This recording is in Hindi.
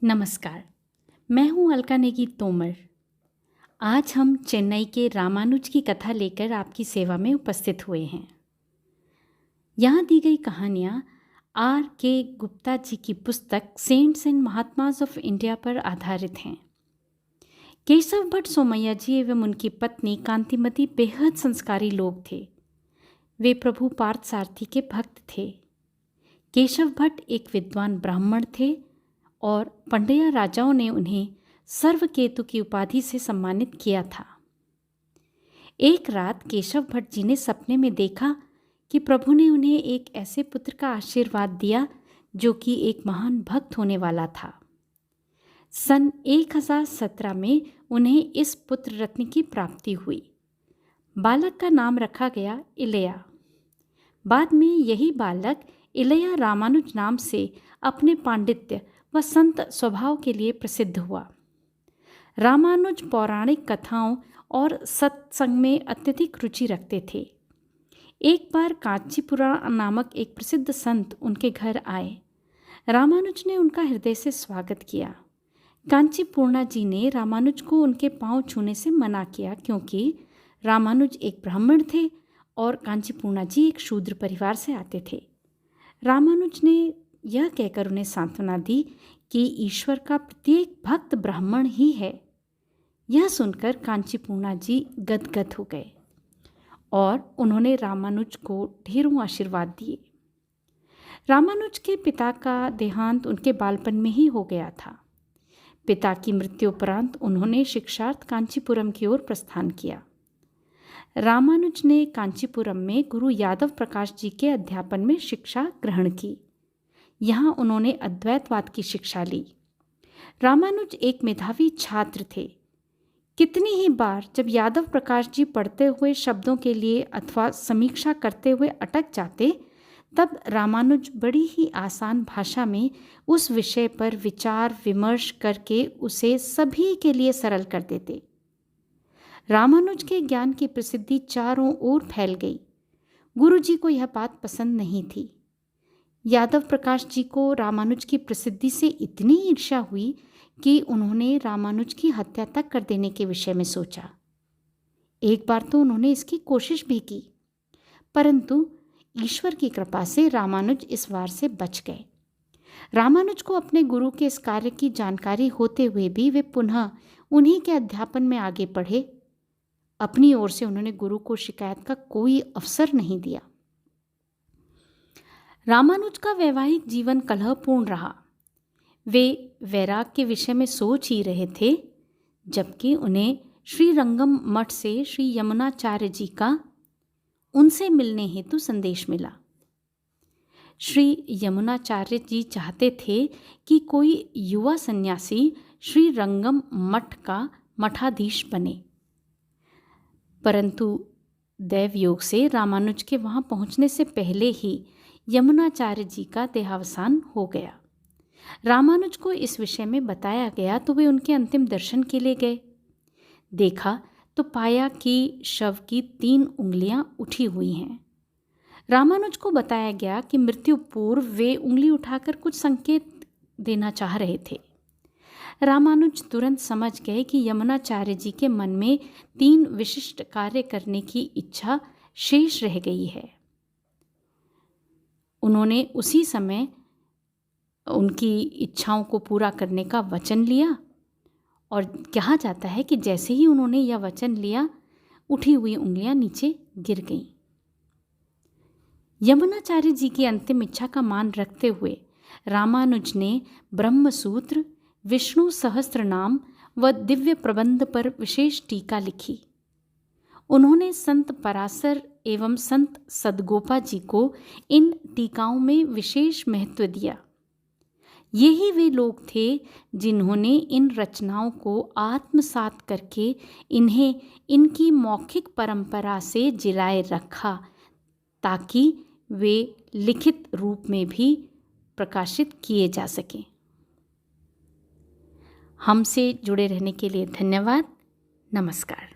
नमस्कार, मैं हूँ अलका नेगी तोमर। आज हम चेन्नई के रामानुज की कथा लेकर आपकी सेवा में उपस्थित हुए हैं। यहाँ दी गई कहानियाँ R.K. गुप्ता जी की पुस्तक सेंट्स एंड महात्माज ऑफ इंडिया पर आधारित हैं। केशव भट्ट सोमैया जी एवं उनकी पत्नी कांतिमती बेहद संस्कारी लोग थे। वे प्रभु पार्थसारथी के भक्त थे। केशव भट्ट एक विद्वान ब्राह्मण थे और पंड्या राजाओं ने उन्हें सर्वकेतु की उपाधि से सम्मानित किया था। एक रात केशव भट्ट जी ने सपने में देखा कि प्रभु ने उन्हें एक ऐसे पुत्र का आशीर्वाद दिया जो कि एक महान भक्त होने वाला था। सन 1017 में उन्हें इस पुत्र रत्न की प्राप्ति हुई। बालक का नाम रखा गया इलया। बाद में यही बालक इलया रामानुज नाम से अपने पांडित्य व संत स्वभाव के लिए प्रसिद्ध हुआ। रामानुज पौराणिक कथाओं और सत्संग में अत्यधिक रुचि रखते थे। एक बार कांचीपुरा नामक एक प्रसिद्ध संत उनके घर आए। रामानुज ने उनका हृदय से स्वागत किया। कांचीपूर्णा जी ने रामानुज को उनके पांव छूने से मना किया क्योंकि रामानुज एक ब्राह्मण थे और कांचीपूर्णा जी एक शूद्र परिवार से आते थे। रामानुज ने यह कहकर उन्हें सांत्वना दी कि ईश्वर का प्रत्येक भक्त ब्राह्मण ही है। यह सुनकर कांचीपूर्णा जी गदगद हो गए और उन्होंने रामानुज को ढेरों आशीर्वाद दिए। रामानुज के पिता का देहांत उनके बालपन में ही हो गया था। पिता की मृत्यु उपरांत उन्होंने शिक्षार्थ कांचीपुरम की ओर प्रस्थान किया। रामानुज ने कांचीपुरम में गुरु यादव प्रकाश जी के अध्यापन में शिक्षा ग्रहण की। यहाँ उन्होंने अद्वैतवाद की शिक्षा ली। रामानुज एक मेधावी छात्र थे। कितनी ही बार जब यादव प्रकाश जी पढ़ते हुए शब्दों के लिए अथवा समीक्षा करते हुए अटक जाते, तब रामानुज बड़ी ही आसान भाषा में उस विषय पर विचार विमर्श करके उसे सभी के लिए सरल कर देते। रामानुज के ज्ञान की प्रसिद्धि चारों ओर फैल गई। गुरुजी को यह बात पसंद नहीं थी। यादव प्रकाश जी को रामानुज की प्रसिद्धि से इतनी ईर्ष्या हुई कि उन्होंने रामानुज की हत्या तक कर देने के विषय में सोचा। एक बार तो उन्होंने इसकी कोशिश भी की, परंतु ईश्वर की कृपा से रामानुज इस वार से बच गए। रामानुज को अपने गुरु के इस कार्य की जानकारी होते हुए भी वे पुनः उन्हीं के अध्यापन में आगे बढ़े। अपनी ओर से उन्होंने गुरु को शिकायत का कोई अवसर नहीं दिया। रामानुज का वैवाहिक जीवन कलहपूर्ण रहा। वे वैराग के विषय में सोच ही रहे थे, जबकि उन्हें श्री रंगम मठ से श्री यमुनाचार्य जी का उनसे मिलने हेतु संदेश मिला। श्री यमुनाचार्य जी चाहते थे कि कोई युवा सन्यासी श्री रंगम मठ का मठाधीश बने, परंतु दैव योग से रामानुज के वहां पहुंचने से पहले ही यमुनाचार्य जी का देहावसान हो गया। रामानुज को इस विषय में बताया गया तो वे उनके अंतिम दर्शन के लिए गए। देखा तो पाया कि शव की 3 उंगलियां उठी हुई हैं। रामानुज को बताया गया कि मृत्यु पूर्व वे उंगली उठाकर कुछ संकेत देना चाह रहे थे। रामानुज तुरंत समझ गए कि यमुनाचार्य जी के मन में 3 विशिष्ट कार्य करने की इच्छा शेष रह गई है। उन्होंने उसी समय उनकी इच्छाओं को पूरा करने का वचन लिया और कहा जाता है कि जैसे ही उन्होंने यह वचन लिया, उठी हुई उंगलियां नीचे गिर गईं। यमुनाचार्य जी की अंतिम इच्छा का मान रखते हुए रामानुज ने ब्रह्मसूत्र, विष्णु सहस्त्रनाम व दिव्य प्रबंध पर विशेष टीका लिखी। उन्होंने संत पराशर एवं संत सदगोपा जी को इन टीकाओं में विशेष महत्व दिया। यही वे लोग थे जिन्होंने इन रचनाओं को आत्मसात करके इन्हें इनकी मौखिक परंपरा से जिलाए रखा, ताकि वे लिखित रूप में भी प्रकाशित किए जा सकें। हमसे जुड़े रहने के लिए धन्यवाद। नमस्कार।